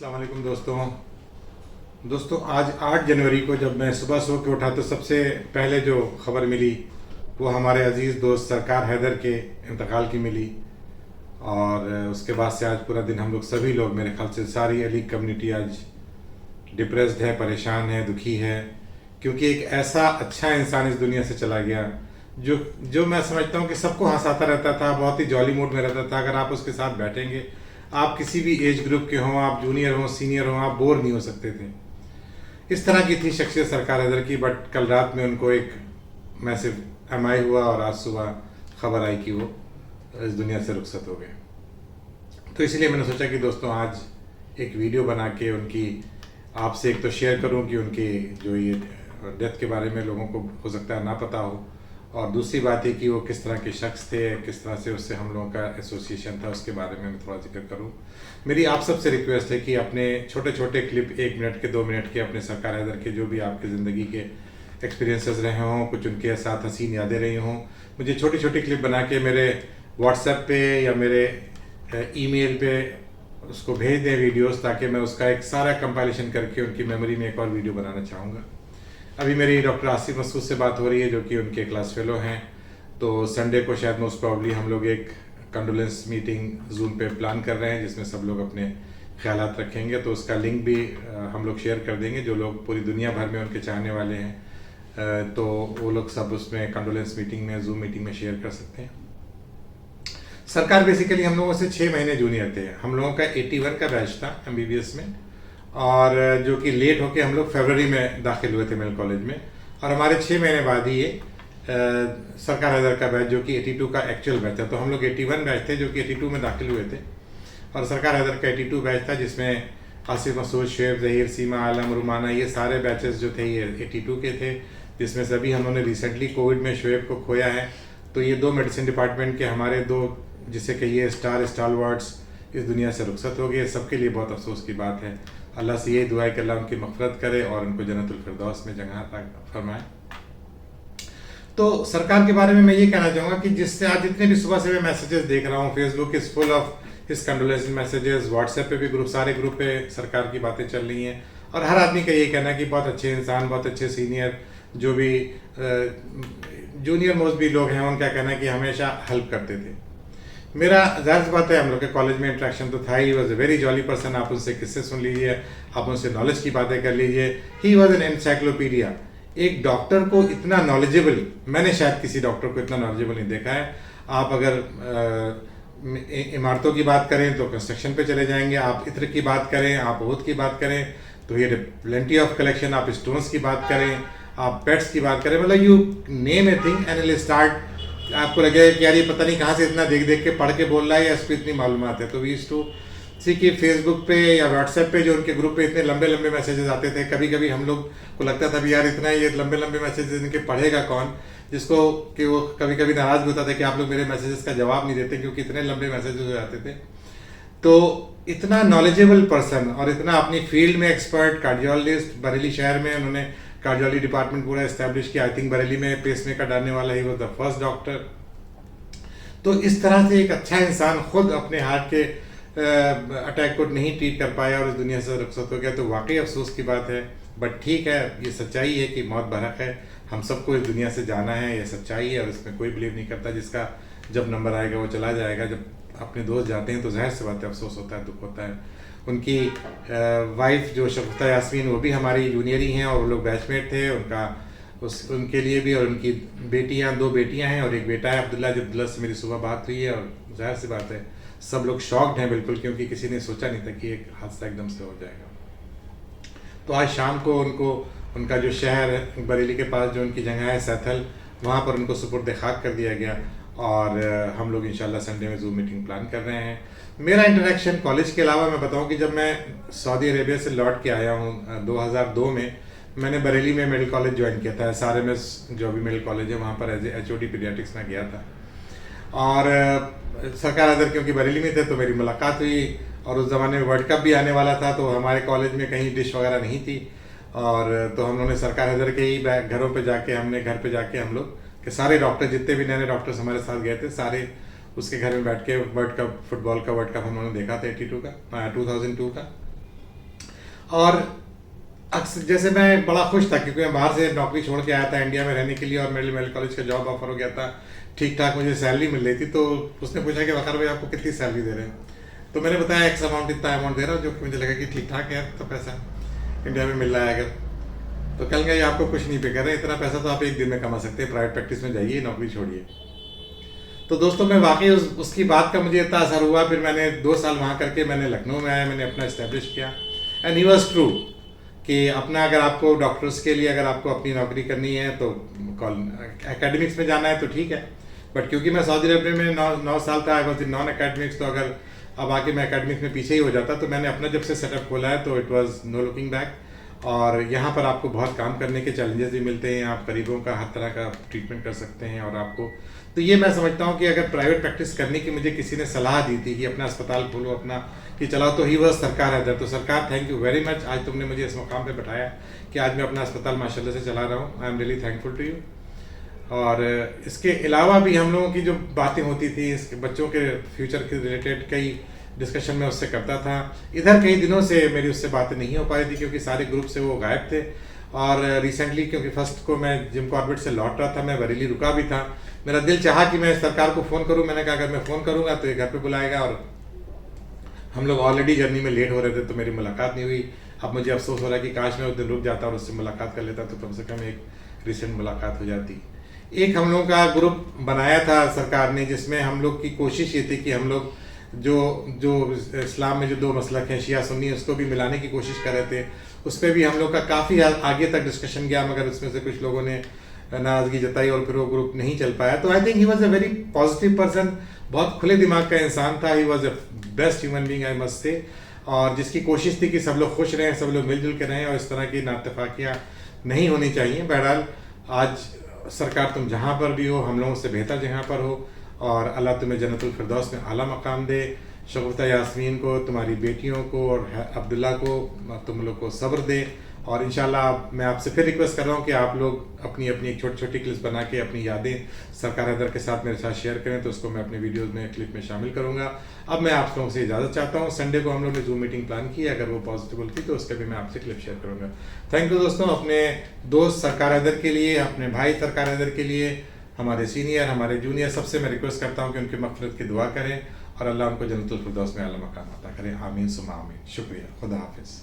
अस्सलाम वालेकुम दोस्तों आज 8 जनवरी को जब मैं सुबह सो के उठा तो सबसे पहले जो खबर मिली वो हमारे अज़ीज़ दोस्त सरकार हैदर के इंतकाल की मिली। और उसके बाद से आज पूरा दिन हम लोग सभी लोग, मेरे ख्याल से सारी अली कम्युनिटी आज डिप्रेस्ड है, परेशान है, दुखी है, क्योंकि एक ऐसा अच्छा इंसान इस दुनिया से चला गया जो जो मैं समझता हूँ कि सबको हंसाता रहता था, बहुत ही जॉली मूड में रहता था। अगर आप उसके साथ बैठेंगे, आप किसी भी एज ग्रुप के हों, आप जूनियर हों, सीनियर हों, आप बोर नहीं हो सकते थे। इस तरह की थी शख्सियत सरकार हैदर की। बट कल रात में उनको एक मैसिव एमआई हुआ और आज सुबह खबर आई कि वो इस दुनिया से रुखसत हो गए। तो इसलिए मैंने सोचा कि दोस्तों आज एक वीडियो बना के उनकी आपसे एक तो शेयर करूं कि उनके जो ये डेथ के बारे में लोगों को हो सकता है ना पता हो, और दूसरी बात है कि वो किस तरह के शख्स थे, किस तरह से उससे हम लोगों का एसोसिएशन था, उसके बारे में मैं थोड़ा जिक्र करूं। मेरी आप सबसे रिक्वेस्ट है कि अपने छोटे छोटे क्लिप 1 मिनट के 2 मिनट के अपने सरकार हैदर के जो भी आपकी ज़िंदगी के एक्सपीरियंसेस रहे हों, कुछ उनके साथ हसीन यादें रही हों, मुझे छोटी छोटी क्लिप बना के मेरे व्हाट्सएप पे या मेरे ईमेल पे उसको भेज दें वीडियोस, ताकि मैं उसका एक सारा कंपाइलेशन करके उनकी मेमोरी में एक और वीडियो बनाना चाहूँगा। अभी मेरी डॉक्टर आसिफ मसूद से बात हो रही है जो कि उनके क्लास फेलो हैं। तो संडे को शायद मोस्ट प्रॉब्ली हम लोग एक कंडोलेंस मीटिंग जूम पे प्लान कर रहे हैं जिसमें सब लोग अपने ख्यालात रखेंगे। तो उसका लिंक भी हम लोग शेयर कर देंगे। जो लोग पूरी दुनिया भर में उनके चाहने वाले हैं तो वो लोग सब उसमें कंडोलेंस मीटिंग में, जूम मीटिंग में शेयर कर सकते हैं। सरकार बेसिकली हम लोगों से 6 महीने जूनियर थे। हम लोगों का 81 का बैच था MBBS में, और जो कि लेट होके हम लोग फरवरी में दाखिल हुए थे मेडिकल कॉलेज में, और हमारे 6 महीने बाद ही ये सरकार हैदर का बैच जो कि 82 का एक्चुअल बैच था। तो हम लोग 81 बैच थे जो कि 82 में दाखिल हुए थे, और सरकार हैदर का 82 बैच था जिसमें आसिफ मसूद, शुएब ज़हीर, सीमा आलम, रुमाना, ये सारे बैचेस जो थे ये 82 के थे, जिसमें से अभी हमने रिसेंटली कोविड में शुएब को खोया है। तो ये 2 मेडिसिन डिपार्टमेंट के हमारे 2 जिसे कहिए स्टार वार्ड्स इस दुनिया से रुखसत हो गए। सबके लिए बहुत अफसोस की बात है। अल्लाह से यही दुआ है कि अल्लाह उनकी मग़फ़िरत करे और उनको जन्नतुल फिरदौस में जगह अता फरमाए। तो सरकार के बारे में मैं ये कहना चाहूँगा कि जिससे आज जितने भी सुबह से मैं मैसेजेस देख रहा हूँ, Facebook is full of his condolence messages, WhatsApp पे भी सारे ग्रुप पे सरकार की बातें चल रही हैं, और हर आदमी का ये कहना है कि बहुत अच्छे इंसान, बहुत अच्छे सीनियर, जो भी जूनियर मोस्ट भी लोग हैं, उनका कहना है कि हमेशा हेल्प करते थे। मेरा ज़ाहिर सी बात है, हम लोग के कॉलेज में इंट्रैक्शन तो था ही। Was a very jolly person. आप उनसे किस्से सुन लीजिए, आप उनसे नॉलेज की बातें कर लीजिए। He was an encyclopedia. एक डॉक्टर को इतना नॉलेजेबल, मैंने शायद किसी डॉक्टर को इतना नॉलेजेबल नहीं देखा है। आप अगर इमारतों की बात करें तो कंस्ट्रक्शन पे चले जाएंगे, आप इत्र की बात करें, आप ओहद की बात करें तो ये प्लेंटी ऑफ कलेक्शन, आप स्टोन्स की बात करें, आप पेट्स की बात करें, मतलब you name a thing and will start. आपको लगेगा कि यार ये पता नहीं कहाँ से इतना देख देख के पढ़ के बोल रहा है या इसको इतनी मालूमात है। तो वी टू सी कि फेसबुक पे या व्हाट्सएप पे जो उनके ग्रुप पे इतने लंबे लंबे मैसेजेस आते थे, कभी कभी हम लोग को लगता था भी यार इतना ये लंबे लंबे मैसेजेस इनके पढ़ेगा कौन, जिसको कि वो कभी कभी नाराज़ भी होता था कि आप लोग मेरे मैसेजेस का जवाब नहीं देते क्योंकि इतने लंबे मैसेजेस हो जाते थे। तो इतना नॉलेजेबल पर्सन और इतना अपनी फील्ड में एक्सपर्ट, कार्डियोलॉजिस्ट, बरेली शहर में उन्होंने कार्डियोलॉजी डिपार्टमेंट पूरा इस्टेब्लिश किया। आई थिंक बरेली में पेसमेकर डालने वाला ही वो द फर्स्ट डॉक्टर। तो इस तरह से एक अच्छा इंसान खुद अपने हार्ट के अटैक को नहीं ट्रीट कर पाया और इस दुनिया से रुखसत हो गया, तो वाकई अफसोस की बात है। बट ठीक है, ये सच्चाई है कि मौत बरहक है। हम सबको इस दुनिया से जाना है, ये सच्चाई है और इसमें कोई बिलीव नहीं करता। जिसका जब नंबर आएगा वो चला जाएगा। जब अपने दोस्त जाते हैं तो ज़ाहिर सी बात है अफसोस होता है, दुख होता है। उनकी वाइफ जो शगुफ्ता यास्मीन, वो भी हमारी जूनियर ही हैं और वो लोग बैचमेट थे। उनके लिए भी, और उनकी बेटियां, 2 बेटियां हैं और एक बेटा है अब्दुल्ला। जब अब्दुल्ला से मेरी सुबह बात हुई है, और जाहिर सी बात है सब लोग शॉक्ड हैं बिल्कुल, क्योंकि किसी ने सोचा नहीं था कि एक हादसा एकदम से हो जाएगा। तो आज शाम को उनका जो शहर है बरेली के पास, जो उनकी जगह है सैथल, वहाँ पर उनको सुपुर्द खाक कर दिया गया। और हम लोग इंशाल्लाह संडे में जूम मीटिंग प्लान कर रहे हैं। मेरा इंटरेक्शन कॉलेज के अलावा मैं बताऊँ कि जब मैं सऊदी अरेबिया से लौट के आया हूँ 2002 में, मैंने बरेली में मेडिकल कॉलेज ज्वाइन किया था। SRMS जो भी मेडिकल कॉलेज है वहाँ पर एज ए HOD पीडियाट्रिक्स में गया था। और सरकार हैदर क्योंकि बरेली में थे तो मेरी मुलाकात हुई, और उस ज़माने में वर्ल्ड कप भी आने वाला था। तो हमारे कॉलेज में कहीं डिश वगैरह नहीं थी, और तो हम लोगों ने सरकार हैदर के ही घरों पे जाके, हमने घर पे जाके हम लोग के सारे डॉक्टर, जितने भी नए डॉक्टर्स हमारे साथ गए थे, सारे उसके घर में बैठ के वर्ल्ड कप, फुटबॉल का वर्ल्ड कप हम लोगों ने देखा था 2002 का। और अक्सर जैसे मैं बड़ा खुश था क्योंकि मैं बाहर से नौकरी छोड़ के आया था इंडिया में रहने के लिए और मेरे मेडिकल कॉलेज का जॉब ऑफर हो गया था, ठीक ठाक मुझे सैलरी मिल रही थी। तो उसने पूछा कि वकार भाई आपको कितनी सैलरी दे रहे हैं, तो मैंने बताया एक्स अमाउंट, इतना अमाउंट दे रहा हूँ, जो कि मुझे लगा कि ठीक ठाक है तो पैसा इंडिया में मिल रहा है। अगर तो कल गए आपको कुछ नहीं पे कर रहे, इतना पैसा तो आप एक दिन में कमा सकते हैं, प्राइवेट प्रैक्टिस में जाइए, नौकरी छोड़िए। तो दोस्तों मैं वाकई उसकी बात का मुझे इतना असर हुआ, फिर मैंने 2 साल वहाँ करके मैंने लखनऊ में आया, मैंने अपना इस्टेब्लिश किया। एंड ही वॉज ट्रू कि अपना अगर आपको डॉक्टर्स के लिए अगर आपको अपनी नौकरी करनी है तो एकेडमिक्स में जाना है तो ठीक है, बट क्योंकि मैं सऊदी अरब में 9 साल था, I was in non academics, तो अगर अब आके मैं एकेडमिक्स में पीछे ही हो जाता, तो मैंने अपना जब से सेटअप खोला है तो it was no looking back. और यहाँ पर आपको बहुत काम करने के चैलेंजेस भी मिलते हैं, आप गरीबों का हर तरह का ट्रीटमेंट कर सकते हैं। और आपको तो ये मैं समझता हूँ कि अगर प्राइवेट प्रैक्टिस करने की मुझे किसी ने सलाह दी थी कि अपना अस्पताल खोलो अपना कि चलाओ, तो ही वह सरकार है। तो सरकार थैंक यू वेरी मच, आज तुमने मुझे इस मुकाम पे बैठाया कि आज मैं अपना अस्पताल माशाल्लाह से चला रहा हूँ। I am really thankful to you. और इसके अलावा भी हम लोगों की जो बातें होती थी, इसके बच्चों के फ्यूचर के रिलेटेड कई डिस्कशन में उससे करता था। इधर कई दिनों से मेरी उससे बातें नहीं हो पाई थी क्योंकि सारे ग्रुप से वो गायब थे। और रिसेंटली क्योंकि फर्स्ट को मैं जिम कॉर्बेट से लौट रहा था, मैं बरेली रुका भी था, मेरा दिल चाहा कि मैं सरकार को फ़ोन करूं। मैंने कहा अगर मैं फ़ोन करूंगा तो ये घर पे बुलाएगा, और हम लोग ऑलरेडी जर्नी में लेट हो रहे थे तो मेरी मुलाकात नहीं हुई। अब मुझे अफसोस हो रहा है कि काश मैं उस दिन रुक जाता और उससे मुलाकात कर लेता, तो कम से कम एक रिसेंट मुलाकात हो जाती। एक हम लोग का ग्रुप बनाया था सरकार ने, जिसमें हम लोग की कोशिश ये थी कि हम लोग जो जो इस्लाम में जो 2 मसलक हैं, शिया सुन्नी, उसको भी मिलाने की कोशिश कर रहे थे। उस पर भी हम लोग का काफ़ी आगे तक डिस्कशन गया, मगर उसमें से कुछ लोगों ने नाराज़गी जताई और फिर वो ग्रुप नहीं चल पाया। तो I think he was a very positive person, बहुत खुले दिमाग का इंसान था। ही was a best human being I must say, और जिसकी कोशिश थी कि सब लोग खुश रहें, सब लोग मिलजुल के रहें और इस तरह की नाइतफाकियाँ नहीं होनी चाहिए। बहरहाल आज सरकार तुम जहाँ पर भी हो, हम लोगों से बेहतर जहाँ पर हो, और अल्लाह तुम्हें जन्नतुल फिरदौस में आला मकाम दे। शगुफ्ता यास्मीन को, तुम्हारी बेटियों को और अब्दुल्ला को तुम लोग को सब्र दे। और इंशाल्लाह मैं आपसे फिर रिक्वेस्ट कर रहा हूँ कि आप लोग अपनी अपनी एक छोटी छोटी क्लिप्स बना के अपनी यादें सरकार हैदर के साथ मेरे साथ शेयर करें, तो उसको मैं अपने वीडियोज़ में क्लिप में शामिल करूँगा। अब मैं आप लोगों से इजाज़त चाहता हूँ। संडे को हम लोग ने जूम मीटिंग प्लान की है, अगर वो पॉसिबल थी तो उसके भी मैं आपसे क्लिप शेयर करूँगा। थैंक यू दोस्तों। अपने दोस्त सरकार हैदर के लिए, अपने भाई सरकार हैदर के लिए, हमारे सीनियर, हमारे जूनियर, सबसे मैं रिक्वेस्ट करता हूँ कि उनकी मग़फ़िरत की दुआ करें और अल्लाह उनको जन्नतुल फिरदौस में आला मकाम अता करें। आमीन सुमा आमीन। शुक्रिया। खुदा हाफिज़।